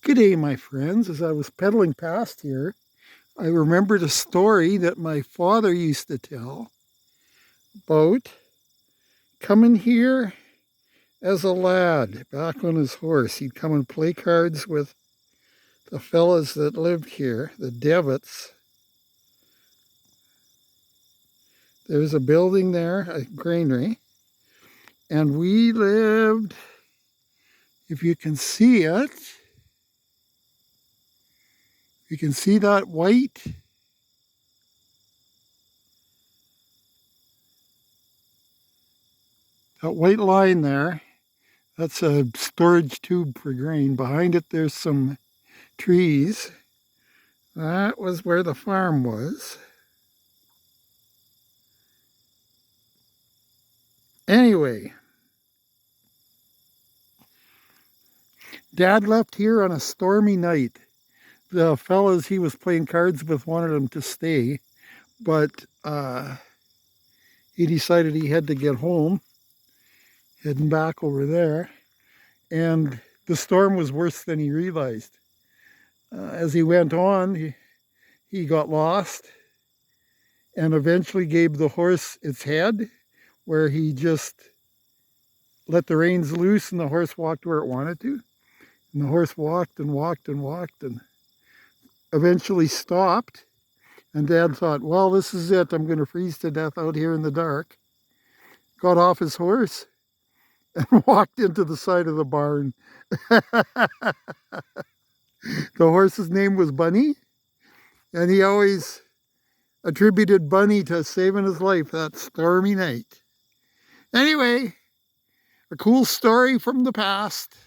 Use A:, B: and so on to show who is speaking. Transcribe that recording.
A: Good day, my friends. As I was pedaling past here, I remembered a story that my father used to tell about coming here as a lad, back on his horse. He'd come and play cards with the fellas that lived here, the Devitts. There's a building there, a granary, and we lived, if you can see it, you can see that white line there. That's a storage tube for grain. Behind it there's some trees. That was where the farm was. Anyway, Dad left here on a stormy night. The fellas he was playing cards with wanted him to stay, but he decided he had to get home, heading back over there, and the storm was worse than he realized. As he went on, he got lost and eventually gave the horse its head, where he just let the reins loose and the horse walked where it wanted to. And the horse walked and walked and walked and eventually stopped. And Dad thought, well, this is it. I'm going to freeze to death out here in the dark. Got off his horse and walked into the side of the barn. The horse's name was Bunny, and he always attributed Bunny to saving his life that stormy night. Anyway, a cool story from the past.